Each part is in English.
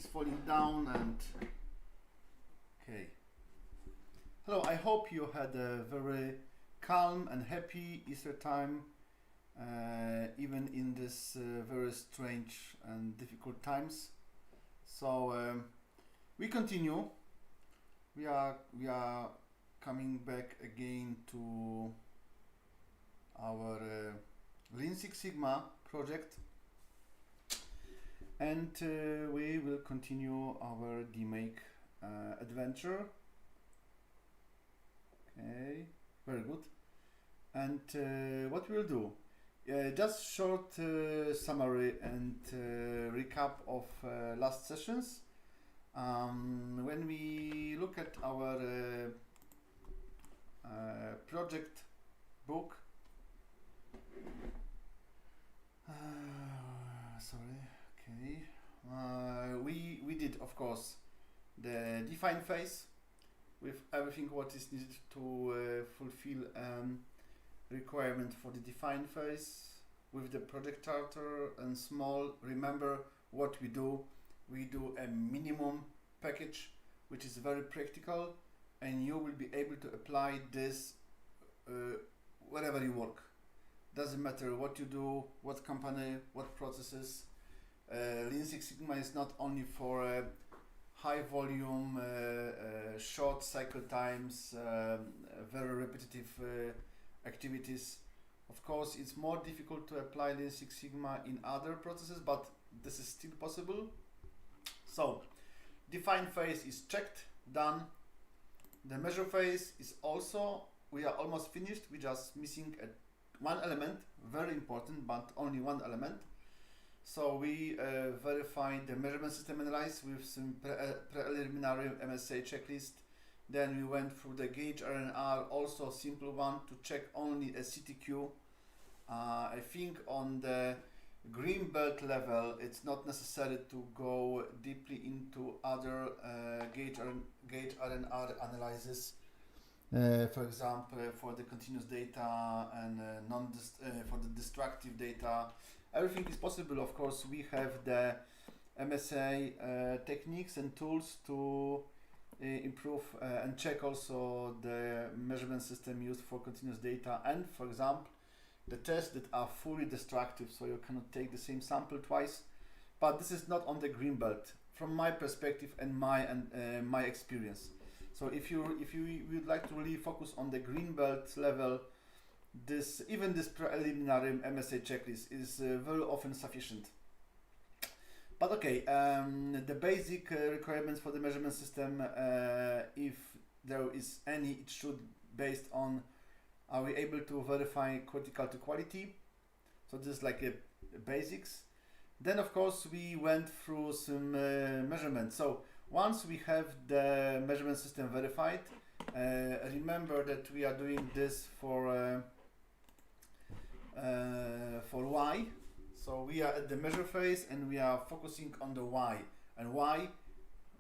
is falling down and okay. Hello, I hope you had a very calm and happy Easter time, even in this very strange and difficult times. So we continue. We are coming back again to our Lean Six Sigma project, and we will continue our demake adventure. Okay, very good. And what we'll do, just short summary and recap of last sessions. When we look at our project book, we did, of course, the define phase with everything what is needed to fulfill requirement for the define phase with the project charter and small. Remember what we do. We do a minimum package, which is very practical, and you will be able to apply this wherever you work. Doesn't matter what you do, what company, what processes. Lean Six Sigma is not only for high volume, short cycle times, very repetitive activities. Of course, it's more difficult to apply Lean Six Sigma in other processes, but this is still possible. So, define phase is checked, done. The measure phase is also, we are almost finished. We're just missing one element, very important, but only one element. So we verified the measurement system analysis with some preliminary MSA checklist. Then we went through the gauge R&R, also simple one to check only a CTQ. I think on the green belt level, it's not necessary to go deeply into other gauge R&R analysis. For example, for the continuous data and for the destructive data. Everything is possible. Of course, we have the MSA techniques and tools to improve and check also the measurement system used for continuous data, and for example the tests that are fully destructive, so you cannot take the same sample twice. But this is not on the green belt from my perspective and my experience. So if you would like to really focus on the green belt level, even this preliminary MSA checklist is very often sufficient. But okay, the basic requirements for the measurement system, if there is any, it should based on, are we able to verify critical to quality? So this is like a basics. Then of course we went through some measurements. So once we have the measurement system verified, remember that we are doing this for Y. So we are at the measure phase and we are focusing on the Y. And why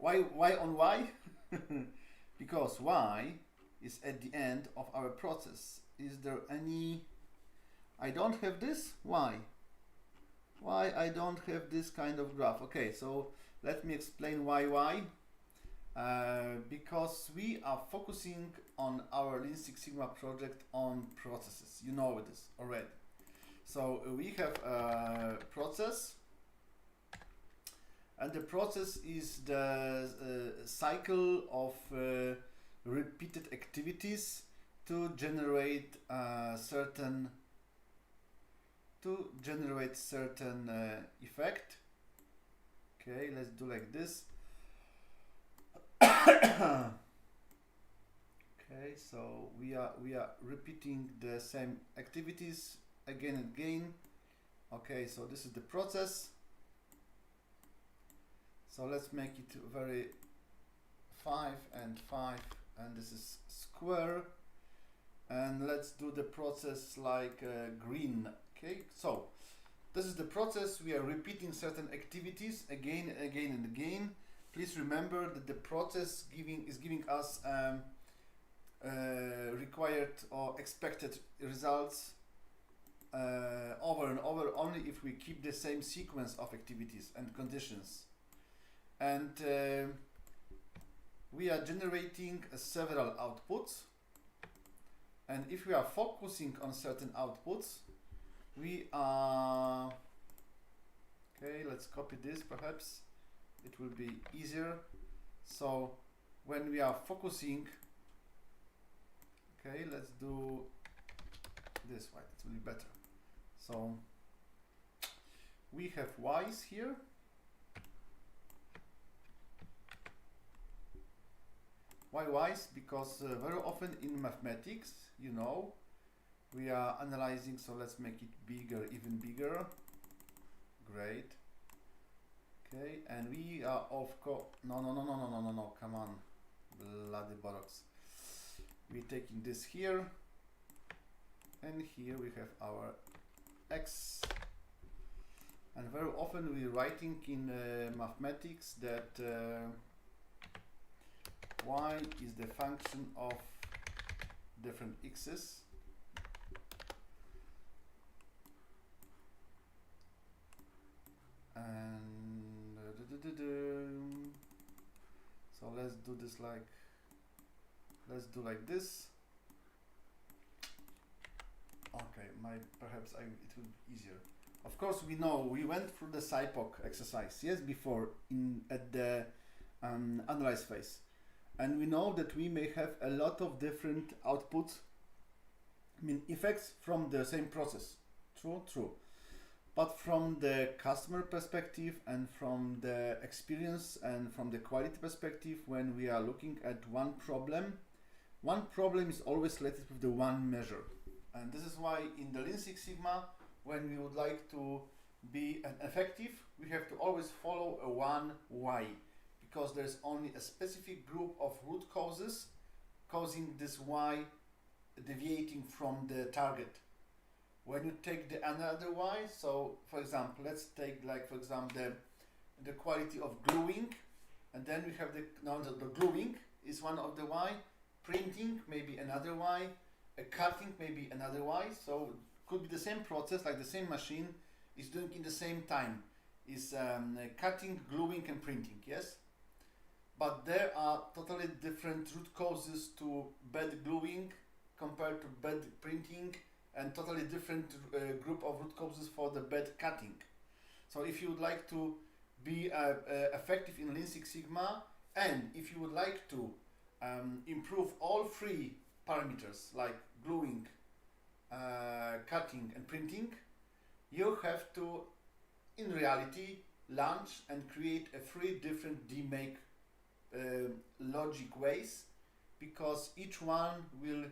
on Y? Because Y is at the end of our process. Is there any, I don't have this? Why I don't have this kind of graph? Okay, so let me explain why. Because we are focusing on our Lean Six Sigma project on processes. You know this already. So we have a process, and the process is the cycle of repeated activities to generate certain effect. Okay, let's do like this. Okay, so we are repeating the same activities again and again. Okay, so this is the process. So let's make it very 5 and 5, and this is square. And let's do the process like green. Okay, so this is the process. We are repeating certain activities again and again. Please remember that the process is giving us required or expected results over and over only if we keep the same sequence of activities and conditions. and we are generating several outputs, and if we are focusing on certain outputs, we are okay, let's copy this, perhaps it will be easier. So when we are focusing, okay, let's do this way, it will be better. So we have y's here. Why y's? Because very often in mathematics, you know, we are analyzing, so let's make it bigger, even bigger. Great. Okay, and we are of course, no, come on, bloody bollocks. We're taking this here, and here we have our x. And very often we're writing in mathematics that y is the function of different x's. And so let's do this like, let's do like this. Okay, perhaps it will be easier. Of course, we know we went through the SciPoc exercise, yes, before at the analyze phase, and we know that we may have a lot of different outputs, I mean effects from the same process. True. But from the customer perspective and from the experience and from the quality perspective, when we are looking at one problem is always related with the one measure. And this is why in the Lean Six Sigma, when we would like to be effective, we have to always follow a one why, because there's only a specific group of root causes causing this y deviating from the target. When you take the another y, so for example, let's take like for example the quality of gluing, and then we have the gluing is one of the y, printing maybe another y, cutting maybe another y. So could be the same process, like the same machine is doing in the same time, is cutting, gluing and printing, yes? But there are totally different root causes to bad gluing compared to bad printing, and totally different group of root causes for the bad cutting. So if you would like to be effective in Lean Six Sigma, and if you would like to improve all three parameters like gluing, cutting and printing, you have to in reality launch and create three different demake logic ways, because each one will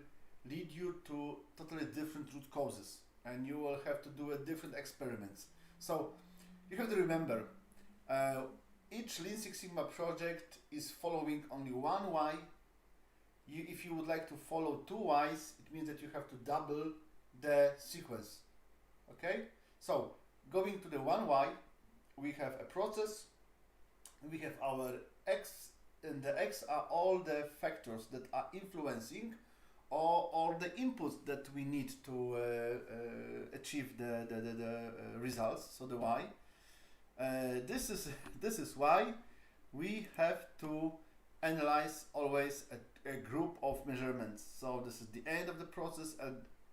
lead you to totally different root causes, and you will have to do a different experiments. So you have to remember, each Lean Six Sigma project is following only one y. If you would like to follow two y's, it means that you have to double the sequence. Okay, so going to the one y, we have a process, we have our x, and the x are all the factors that are influencing or the inputs that we need to achieve the results, so the y. This is why we have to analyze always a group of measurements. So this is the end of the process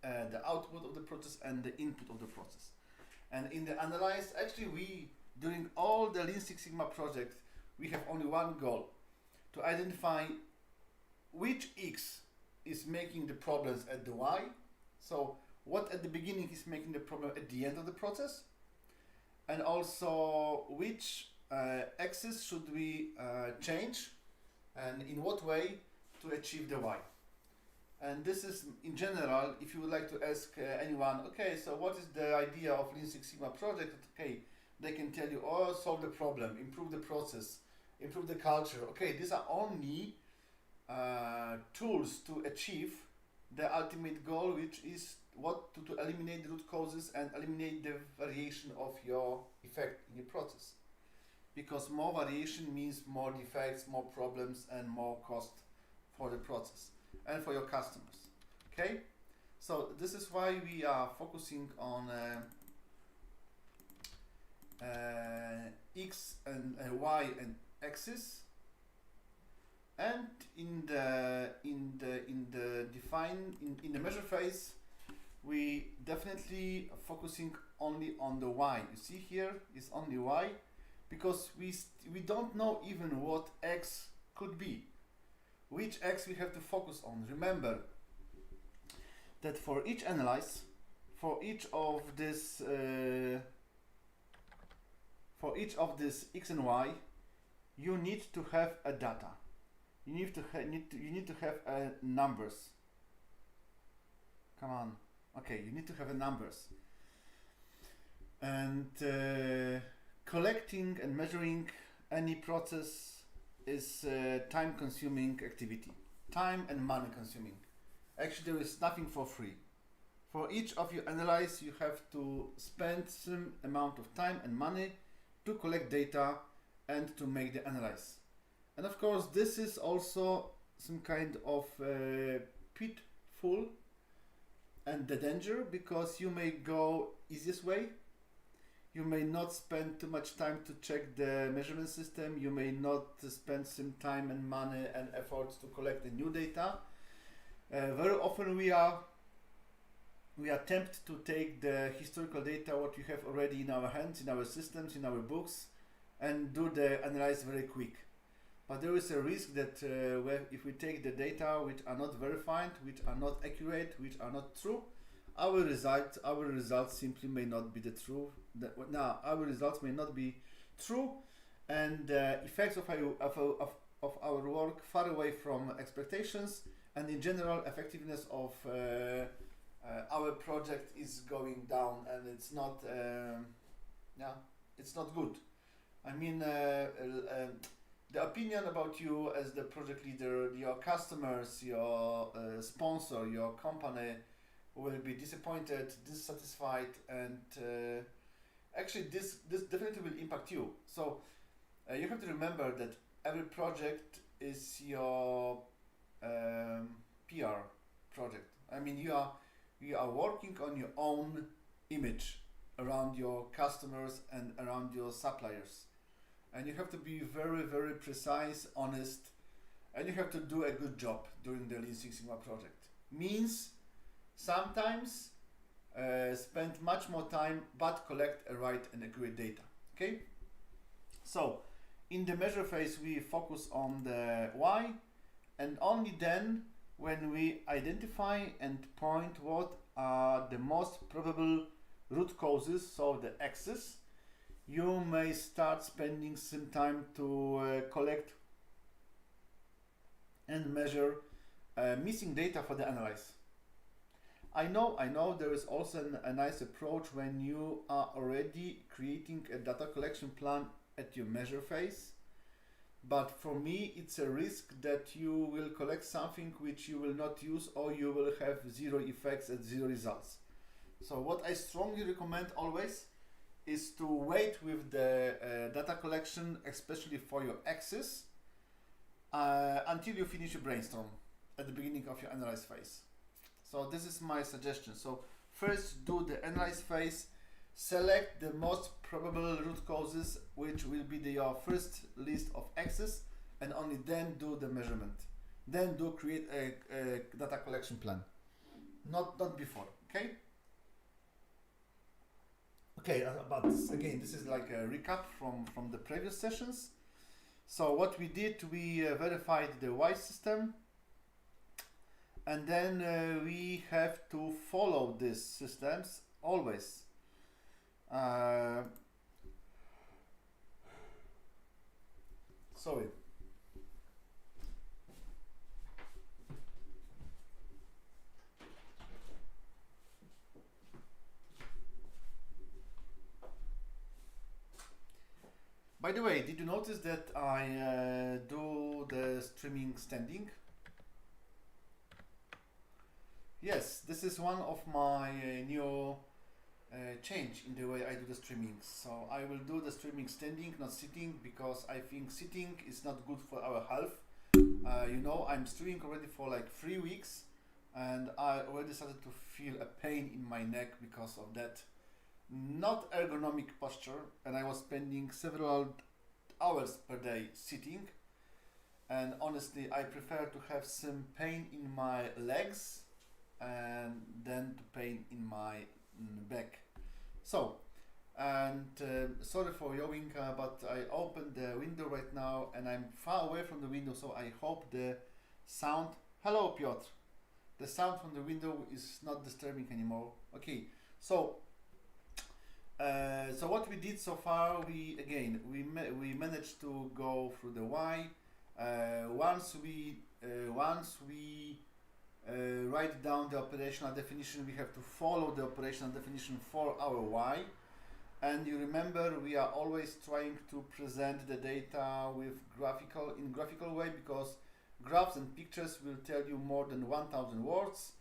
and the output of the process and the input of the process. And in the analyze, actually we, during all the Lean Six Sigma projects, we have only one goal: to identify which x is making the problems at the y. So what at the beginning is making the problem at the end of the process, and also which axis should we change and in what way to achieve the y. And this is in general, if you would like to ask anyone, okay, so what is the idea of Lean Six Sigma project? Okay, they can tell you, oh, solve the problem, improve the process, improve the culture. Okay, these are only tools to achieve the ultimate goal, which is what to eliminate the root causes and eliminate the variation of your effect in your process. Because more variation means more defects, more problems, and more cost for the process and for your customers. Okay, so this is why we are focusing on x and y and axis, and in the measure phase we definitely are focusing only on the y. You see here is only y, because we don't know even what x could be, which x we have to focus on. Remember that for each analyze, for each of this x and y, you need to have a data. You need to have numbers. Come on. Okay, you need to have a numbers. And collecting and measuring any process is a time-consuming activity. Time and money consuming. Actually, there is nothing for free. For each of you analyze, you have to spend some amount of time and money to collect data and to make the analyze. And of course, this is also some kind of pitfall and the danger, because you may go easiest way. You may not spend too much time to check the measurement system. You may not spend some time and money and efforts to collect the new data. Very often we are tempted to take the historical data what we have already in our hands, in our systems, in our books, and do the analyze very quick. But there is a risk that if we take the data which are not verified, which are not accurate, which are not true, our results simply may not be the true. Our results may not be true, and the effects of our work far away from expectations, and in general effectiveness of our project is going down, and it's not it's not good. I mean, the opinion about you as the project leader, your customers, your sponsor, your company will be disappointed, dissatisfied, and actually this definitely will impact you. So you have to remember that every project is your PR project. I mean, you are working on your own image around your customers and around your suppliers. And you have to be very, very precise, honest, and you have to do a good job during the Lean Six Sigma project. Means sometimes spend much more time, but collect a right and accurate data. Okay? So in the measure phase, we focus on the why, and only then when we identify and point what are the most probable root causes, so the axis, you may start spending some time to collect and measure missing data for the analyze. I know there is also a nice approach when you are already creating a data collection plan at your measure phase, but for me it's a risk that you will collect something which you will not use, or you will have zero effects and zero results. So what I strongly recommend always is to wait with the data collection, especially for your axis, until you finish your brainstorm at the beginning of your analyze phase. So this is my suggestion. So first do the analyze phase, select the most probable root causes, which will be your first list of axes, and only then do the measurement. Then do create a data collection plan. Not before, okay? Okay, but again, this is like a recap from the previous sessions. So what we did, we verified the Y system, and then we have to follow these systems always. Sorry. By the way, did you notice that I do the streaming standing? Yes, this is one of my new change in the way I do the streaming. So I will do the streaming standing, not sitting, because I think sitting is not good for our health. You know, I'm streaming already for like 3 weeks, and I already started to feel a pain in my neck because of that not ergonomic posture, and I was spending several hours per day sitting, and honestly I prefer to have some pain in my legs and then to pain in my back. So, and sorry for yawning, but I opened the window right now and I'm far away from the window, so I hope the sound, hello Piotr, the sound from the window is not disturbing anymore. Okay, so so what we did so far, we managed to go through the why. Once we write down the operational definition, we have to follow the operational definition for our why. And you remember, we are always trying to present the data with graphical way, because graphs and pictures will tell you more than 1000 words,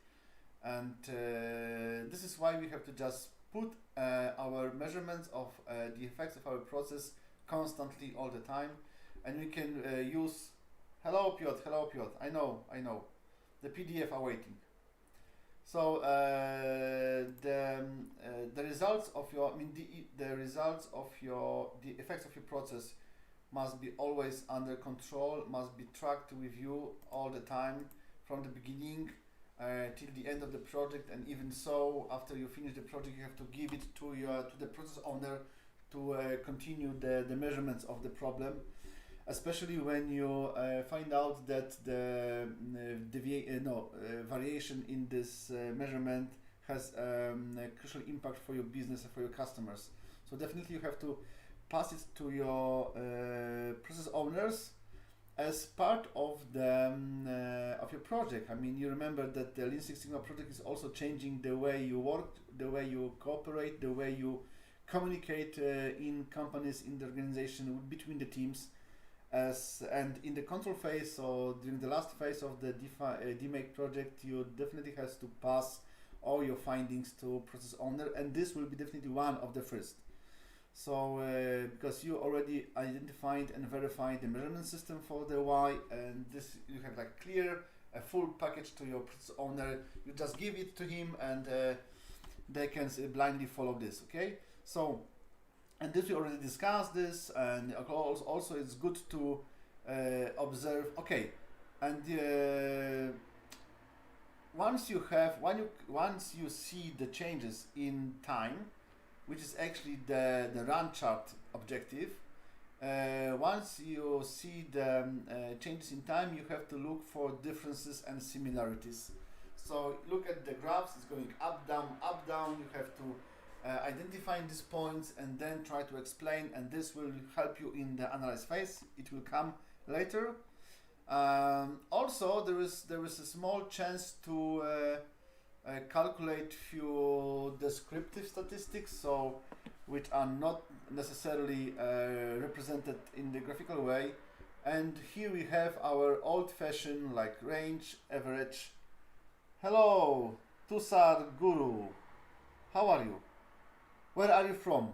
and this is why we have to just put our measurements of the effects of our process constantly all the time. And we can use hello Piotr, I know the PDF are waiting. So the results of your, the results of the effects of your process must be always under control, must be tracked with you all the time from the beginning till the end of the project. And even so, after you finish the project, you have to give it to the process owner to continue the measurements of the problem, especially when you find out that the variation in this measurement has a crucial impact for your business and for your customers. So definitely you have to pass it to your process owners as part of the of your project. I mean, you remember that the Lean Six Sigma project is also changing the way you work, the way you cooperate, the way you communicate in companies, in the organization, between the teams. And in the control phase, or during the last phase of the DMake project, you definitely has to pass all your findings to process owner, and this will be definitely one of the first. So because you already identified and verified the measurement system for the why, and this you have like clear a full package to your process owner. You just give it to him, and they can blindly follow this. Okay, so. And this we already discussed this, and also it's good to observe. Okay, and once you see the changes in time, which is actually the run chart objective. Once you see the changes in time, you have to look for differences and similarities. So look at the graphs; it's going up, down, up, down. You have to identifying these points and then try to explain, and this will help you in the analyze phase. It will come later. Also, there is a small chance to calculate few descriptive statistics, so which are not necessarily represented in the graphical way. And here we have our old-fashioned like range, average. Hello, Tusar Guru. How are you? Where are you from?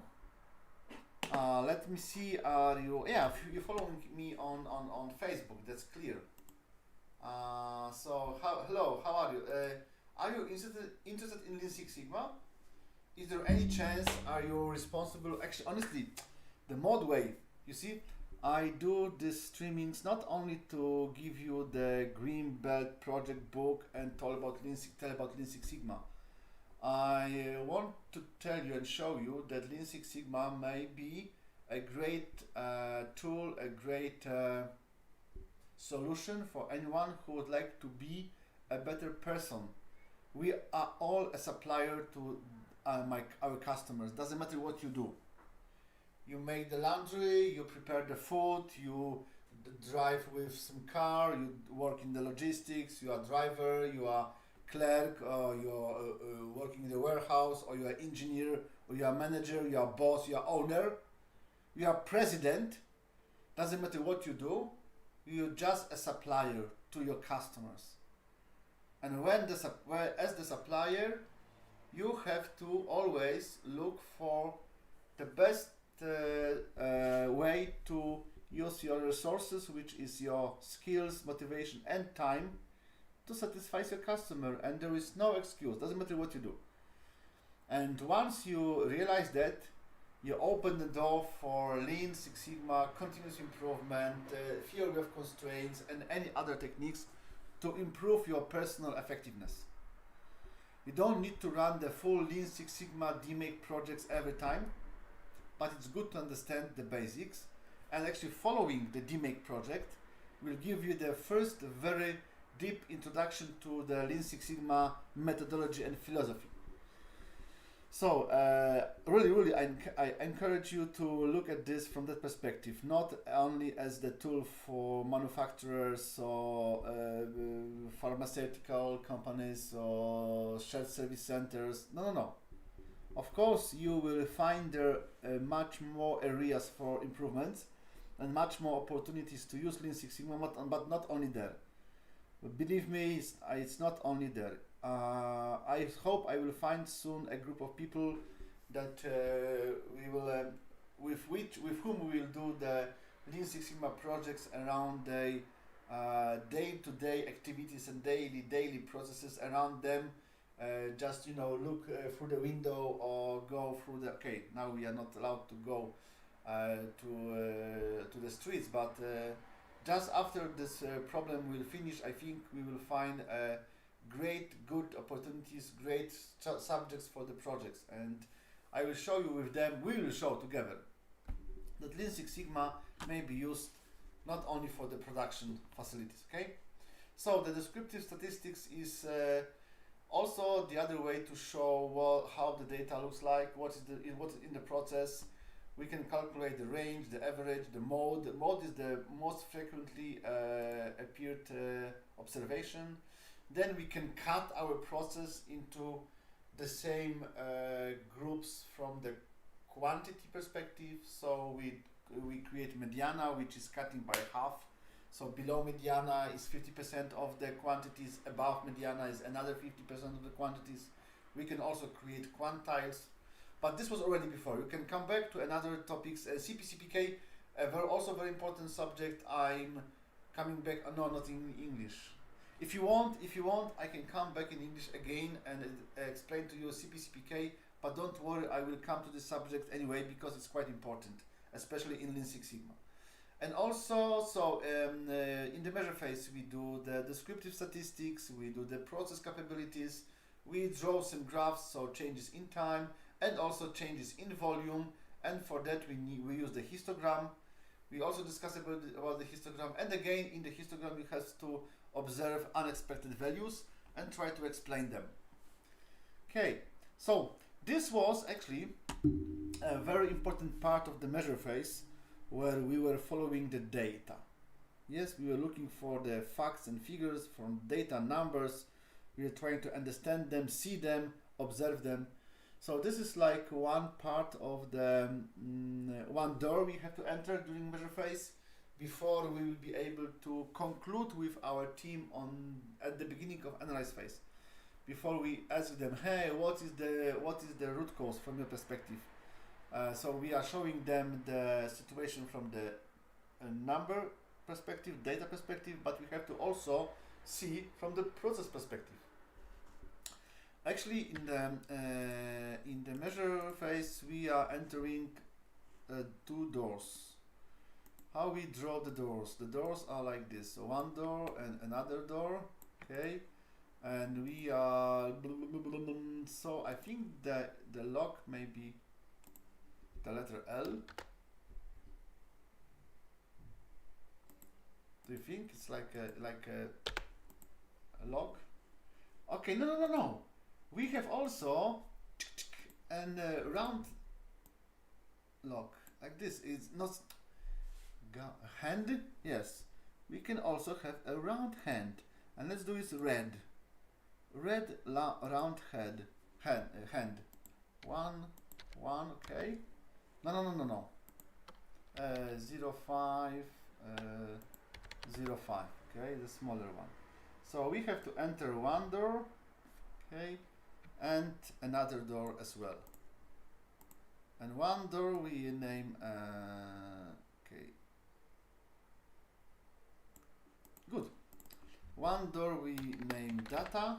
Let me see. Are you? Yeah, you're following me on Facebook. That's clear. So hello. How are you? Are you interested in Lean Six Sigma? Is there any chance? Are you responsible? Actually, honestly, the modway. You see, I do these streamings not only to give you the Green Belt project book and tell about Lean Six Sigma. I want to tell you and show you that Lean Six Sigma may be a great tool, a great solution for anyone who would like to be a better person. We are all a supplier to our customers. Doesn't matter what you do. You make the laundry, you prepare the food, you drive with some car, you work in the logistics, you are driver, you are clerk, or you're working in the warehouse, or you are engineer, or you are manager, you are boss, you are owner, you are president. Doesn't matter what you do, you're just a supplier to your customers. And as the supplier, you have to always look for the best way to use your resources, which is your skills, motivation, and time, to satisfy your customer. And there is no excuse, doesn't matter what you do. And once you realize that, you open the door for Lean, Six Sigma, continuous improvement, theory of constraints, and any other techniques to improve your personal effectiveness. You don't need to run the full Lean Six Sigma DMake projects every time, but it's good to understand the basics, and actually following the DMake project will give you the first very deep introduction to the Lean Six Sigma methodology and philosophy. So really I encourage you to look at this from that perspective, not only as the tool for manufacturers or pharmaceutical companies or shared service centers. No. Of course, you will find there much more areas for improvements and much more opportunities to use Lean Six Sigma, but not only there. But believe me, it's not only there. I hope I will find soon a group of people that we will, with whom we will do the Lean Six Sigma projects around the day-to-day activities and daily processes around them. Just look through the window or go through the. Okay, now we are not allowed to go to the streets, but just after this problem will finish, I think we will find great, good opportunities, great subjects for the projects, and I will show you with them. We will show together that Lean Six Sigma may be used not only for the production facilities. Okay, so the descriptive statistics is also the other way to show how the data looks like, what is in the process. We can calculate the range, the average, the mode. The mode is the most frequently appeared observation. Then we can cut our process into the same groups from the quantity perspective. So we create mediana, which is cutting by half. So below mediana is 50% of the quantities, above mediana is another 50% of the quantities. We can also create quantiles, but this was already before. You can come back to another topics, CPCPK, also very important subject. I'm coming back, no, not in English. If you want, I can come back in English again and explain to you CPCPK, but don't worry, I will come to this subject anyway because it's quite important, especially in Lean Six Sigma. And also, in the measure phase, we do the descriptive statistics, we do the process capabilities, we draw some graphs, so changes in time, and also changes in volume, and for that we use the histogram. We also discuss about the histogram, and again, in the histogram, we have to observe unexpected values and try to explain them. Okay, so this was actually a very important part of the measure phase, where we were following the data. Yes, we were looking for the facts and figures from data numbers. We were trying to understand them, see them, observe them. So this is like one part of the one door we have to enter during measure phase before we will be able to conclude with our team at the beginning of analyze phase. Before we ask them, hey, what is the root cause from your perspective? So we are showing them the situation from the number perspective, data perspective, but we have to also see from the process perspective. Actually, in the measure phase, we are entering two doors. How we draw the doors? The doors are like this: so one door and another door. Okay, and we are. So I think that the log may be the letter L. Do you think it's like a log? Okay, no. We have also an round log like this. It's not hand. Yes, we can also have a round hand, and let's do this red round hand. One. Okay. No. 05, 05. Okay, the smaller one. So we have to enter one door. Okay, and another door as well. And one door we name. Okay. Good. One door we name data,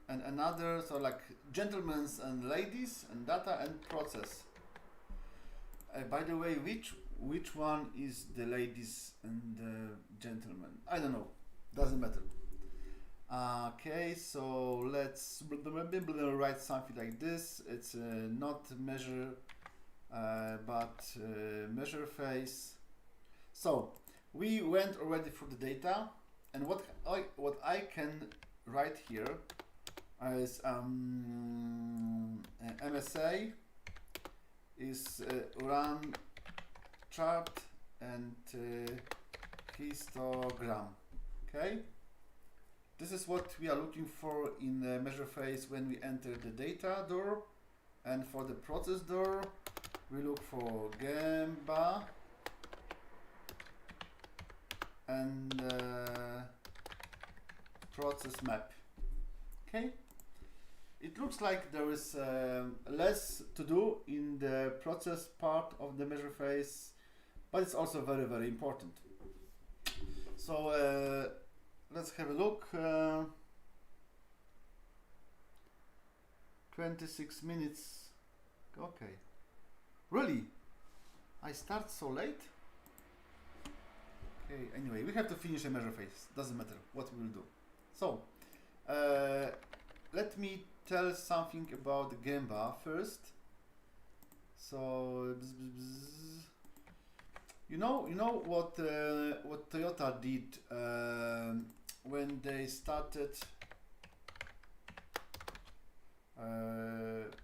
and another, so like gentlemen and ladies, and data and process. By the way, which one is the ladies and the gentlemen? I don't know. Doesn't matter. Okay, so let's write something like this. It's not measure, but measure face. So we went already through the data, and what I can write here is MSA is run chart and histogram. Okay, this is what we are looking for in the measure phase when we enter the data door, and for the process door we look for GEMBA and process map. Okay, it looks like there is less to do in the process part of the measure phase, but it's also very, very important. So let's have a look. 26 minutes. Okay, really? I start so late? Okay, anyway, we have to finish a measure phase. Doesn't matter what we will do. So let me tell something about the GEMBA first. So you know what Toyota did when they started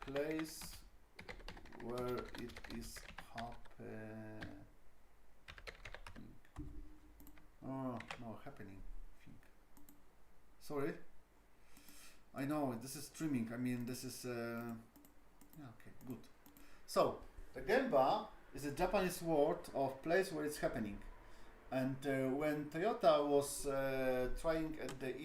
place where it is happening. Oh no, happening. Sorry. I know this is streaming. I mean, this is yeah, okay, good. So the GEMBA is a Japanese word of place where it's happening. And when Toyota was trying at the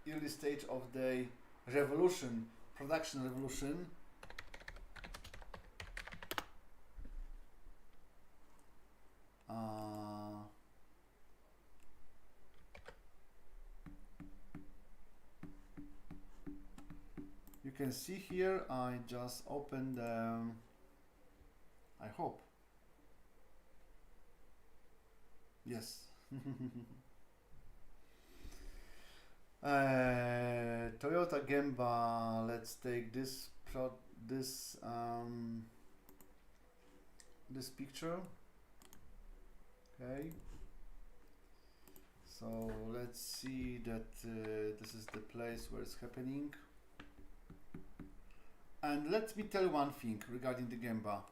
early stage of the revolution, production revolution, you can see here, I just opened, I hope. Yes. Toyota GEMBA, let's take this this picture. Okay. So let's see that this is the place where it's happening. And let me tell one thing regarding the GEMBA.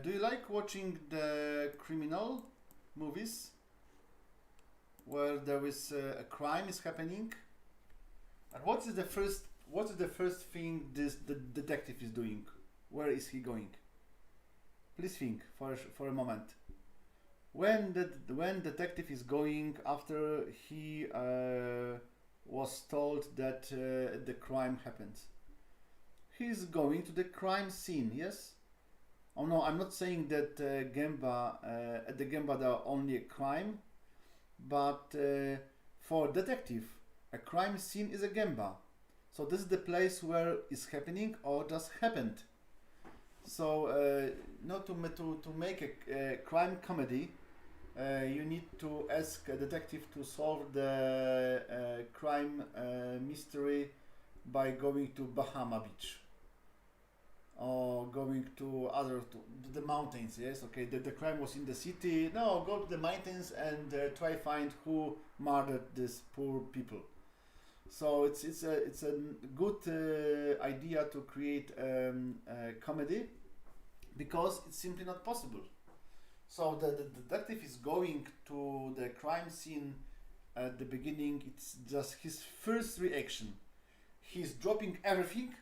Do you like watching the criminal movies where there is a crime is happening? And what is the first thing the detective is doing? Where is he going? Please think for a moment. When detective is going after he was told that the crime happened, he's going to the crime scene. Yes. Oh no, I'm not saying that GEMBA at the GEMBA there are only a crime, but for detective, a crime scene is a GEMBA. So this is the place where it's happening or just happened. So not to make a crime comedy, you need to ask a detective to solve the crime mystery by going to Bahama Beach or going to the mountains. Yes, okay, the crime was in the city. No, go to the mountains and try find who murdered these poor people. So it's a good idea to create a comedy, because it's simply not possible. So the detective is going to the crime scene at the beginning. It's just his first reaction. He's dropping everything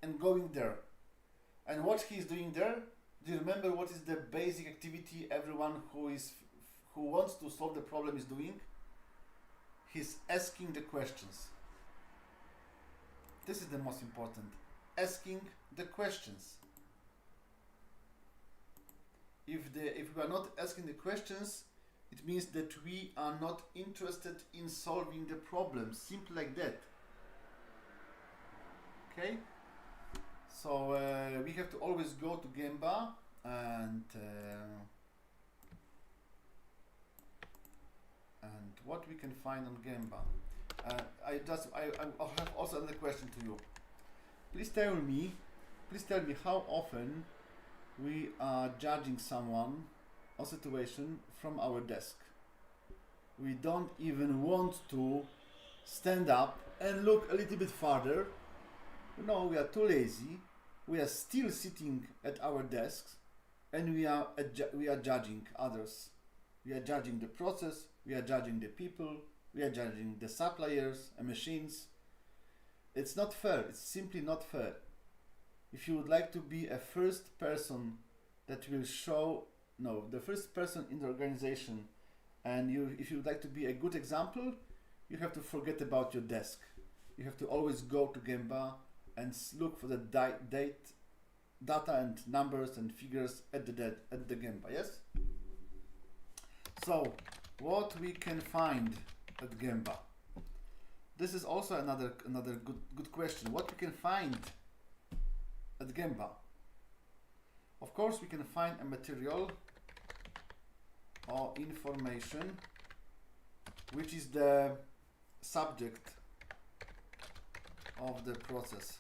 and going there. And what he's doing there, do you remember what is the basic activity everyone who wants to solve the problem is doing? He's asking the questions. This is the most important. Asking the questions. If we are not asking the questions, it means that we are not interested in solving the problem. Simple like that. Okay, so we have to always go to GEMBA and what we can find on GEMBA. I have also another question to you. Please tell me how often we are judging someone or situation from our desk. We don't even want to stand up and look a little bit farther. No, we are too lazy. We are still sitting at our desks and we are judging others. We are judging the process, we are judging the people, we are judging the suppliers and machines. It's not fair, it's simply not fair. If you would like to be a first person that will show, no, the first person in the organization, and if you would like to be a good example, you have to forget about your desk. You have to always go to GEMBA and look for the data and numbers and figures at the GEMBA, yes? So, what we can find at GEMBA? This is also another good question. What we can find at GEMBA? Of course, we can find a material or information which is the subject of the process.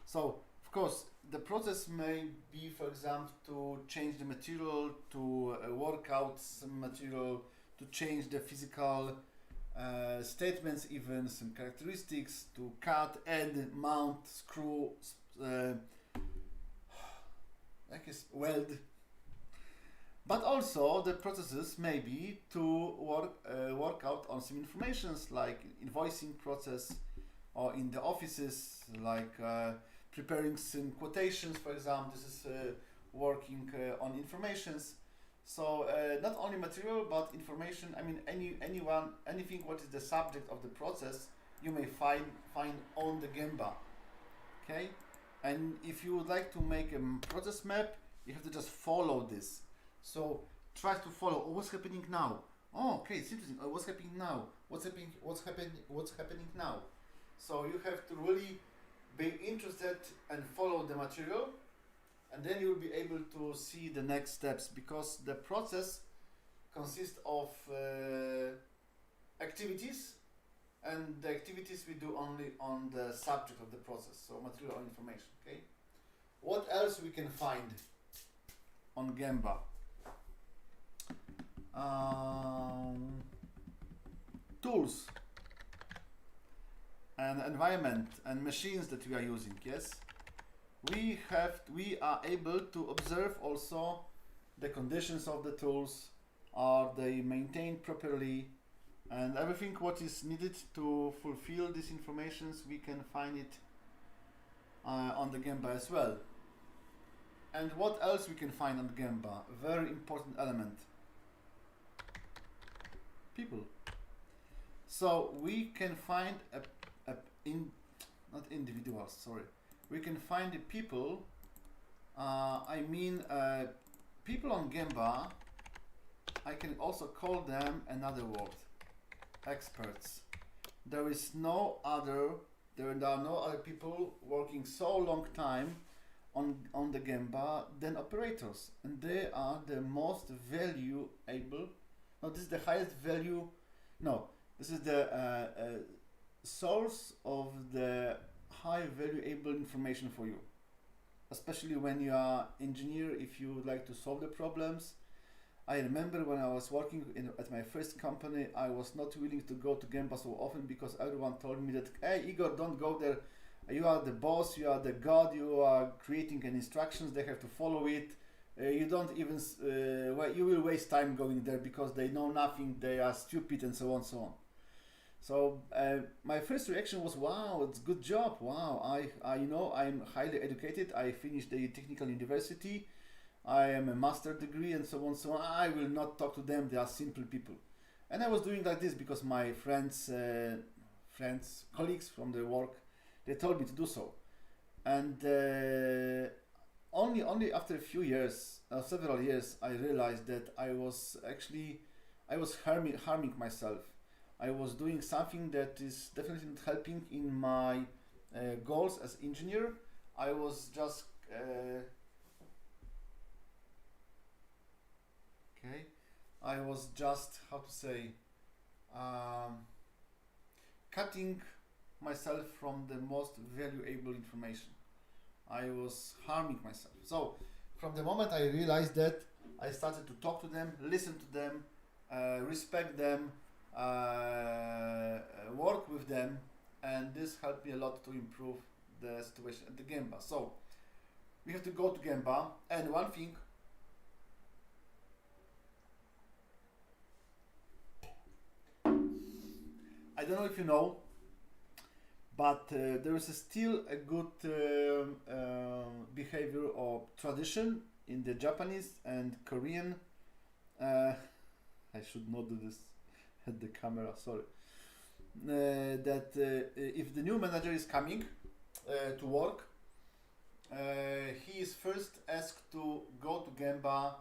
So, of course, the process may be, for example, to change the material, to work out some material, to change the physical statements, even some characteristics, to cut, add, mount, screw, I guess weld. But also the processes may be to work out on some informations like invoicing process, or in the offices like preparing some quotations, for example. This is working on informations. So not only material but information. I mean anything what is the subject of the process you may find on the GEMBA. Okay, and if you would like to make a process map, you have to just follow this. So try to follow what's happening now. Oh, okay, it's interesting. What's happening now? What's happening now? So you have to really be interested and follow the material, and then you will be able to see the next steps, because the process consists of activities, and the activities we do only on the subject of the process, so material or information. Okay. What else we can find on GEMBA? Tools and environment and machines that we are using. Yes, we are able to observe also the conditions of the tools. Are they maintained properly? And everything what is needed to fulfill these informations, we can find it on the GEMBA as well. And what else we can find on the GEMBA? A very important element. People. So we can find not individuals, sorry. We can find the people, people on GEMBA, I can also call them another word, experts. There are no other people working so long time on the GEMBA than operators, and they are the most valuable. No, this is the highest value. No, this is the source of the high valuable information for you, especially when you are engineer. If you would like to solve the problems. I remember when I was working at my first company, I was not willing to go to GEMBA so often because everyone told me that, hey Igor, don't go there. You are the boss, you are the god, you are creating an instructions, they have to follow it. You don't even, you will waste time going there because they know nothing, they are stupid, and so on, so on. So my first reaction was, wow, it's a good job. Wow, I'm highly educated. I finished the technical university. I am a master degree, and so on, so on. I will not talk to them. They are simple people. And I was doing like this because my friends, colleagues from the work, they told me to do so. And only after a few years, several years, I realized that I was harming myself. I was doing something that is definitely not helping in my goals as engineer. I was just I was just, how to say, cutting myself from the most valuable information. I was harming myself. So from the moment I realized that, I started to talk to them, listen to them, respect them, work with them, and this helped me a lot to improve the situation at the GEMBA. So we have to go to GEMBA, and one thing, I don't know if you know, but there is still a good behavior or tradition in the Japanese and Korean. I should not do this at the camera, sorry. That if the new manager is coming to work, he is first asked to go to GEMBA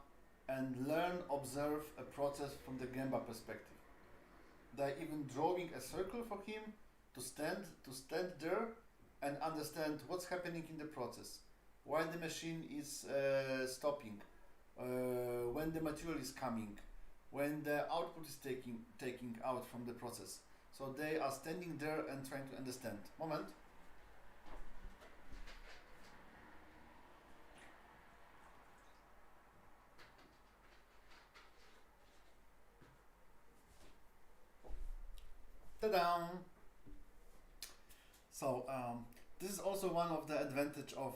and learn, observe a process from the GEMBA perspective. They're even drawing a circle for him to stand there and understand what's happening in the process, why the machine is stopping, when the material is coming, when the output is taking out from the process. So they are standing there and trying to understand. Moment. Ta-da! So this is also one of the advantage of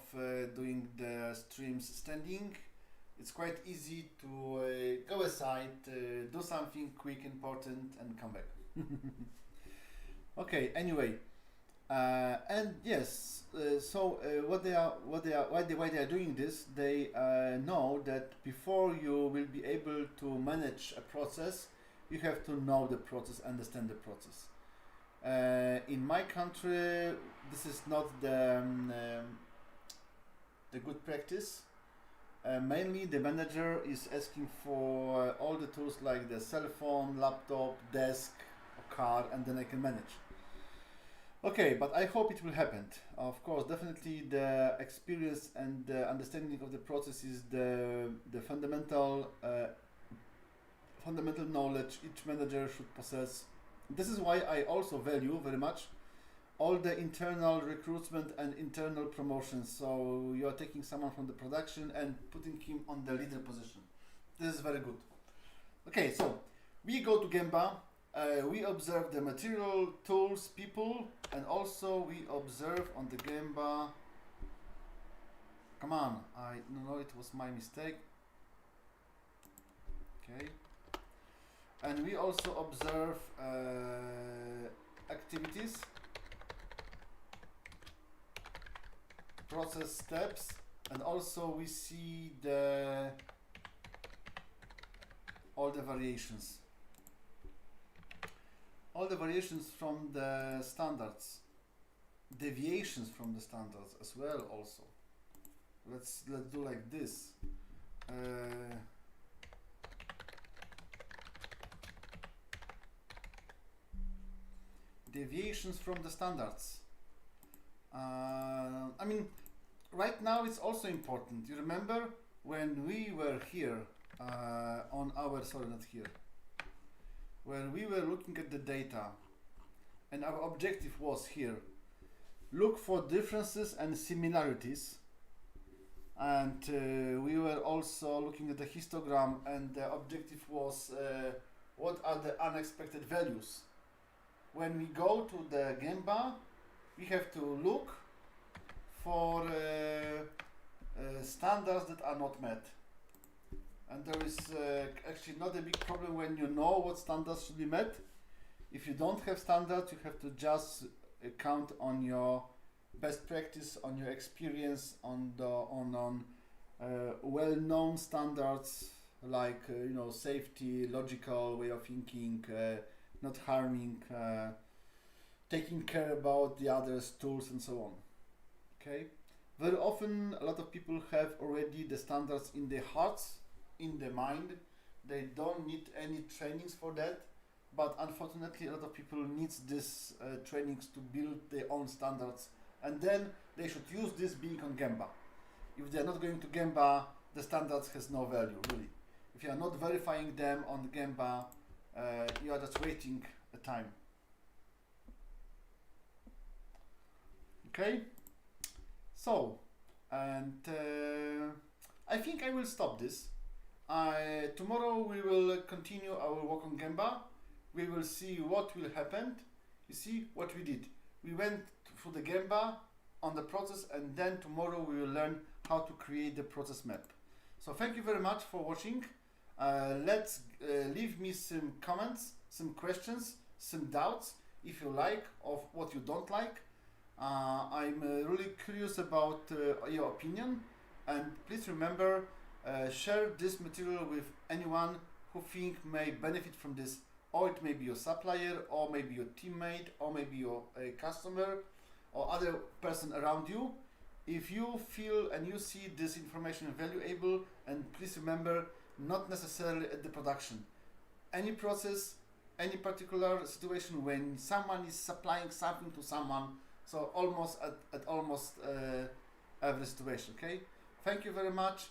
doing the streams standing. It's quite easy to go aside, do something quick, important, and come back. Okay. Anyway, and yes. Why they are doing this? They know that before you will be able to manage a process, you have to know the process, understand the process. In my country, this is not the good practice. Mainly, the manager is asking for all the tools like the cell phone, laptop, desk, or car, and then I can manage. Okay, but I hope it will happen. Of course, definitely the experience and the understanding of the process is the fundamental knowledge each manager should possess. This is why I also value very much all the internal recruitment and internal promotions. So you are taking someone from the production and putting him on the leader position. This is very good. Okay, so we go to GEMBA, we observe the material, tools, people, and also we observe on the GEMBA. Come on, I know it was my mistake. Okay. And we also observe activities, process steps, and also we see all the variations from the standards, deviations from the standards as well. Also, let's do like this. Deviations from the standards. I mean, right now it's also important. You remember when we were here on our, sorry, not here, when we were looking at the data and our objective was here, look for differences and similarities, and we were also looking at the histogram, and the objective was what are the unexpected values. When we go to the GEMBA, we have to look for standards that are not met. And there is actually not a big problem when you know what standards should be met. If you don't have standards, you have to just count on your best practice, on your experience, on well-known standards like safety, logical way of thinking, not harming, taking care about the others, tools, and so on. Okay. Very often, a lot of people have already the standards in their hearts, in their mind. They don't need any trainings for that. But unfortunately, a lot of people needs this trainings to build their own standards and then they should use this being on GEMBA. If they are not going to GEMBA, the standards has no value, really. If you are not verifying them on GEMBA, you are just wasting the time. Okay, so, and I think I will stop this. Tomorrow we will continue our work on GEMBA. We will see what will happen. You see what we did. We went through the GEMBA on the process, and then tomorrow we will learn how to create the process map. So thank you very much for watching. Let's leave me some comments, some questions, some doubts, if you like, of what you don't like. I'm really curious about your opinion, and please remember, share this material with anyone who think may benefit from this, or it may be your supplier, or maybe your teammate, or maybe your customer, or other person around you. If you feel and you see this information valuable, and please remember, not necessarily at the production. Any process, any particular situation when someone is supplying something to someone, so almost at almost every situation. Okay, thank you very much.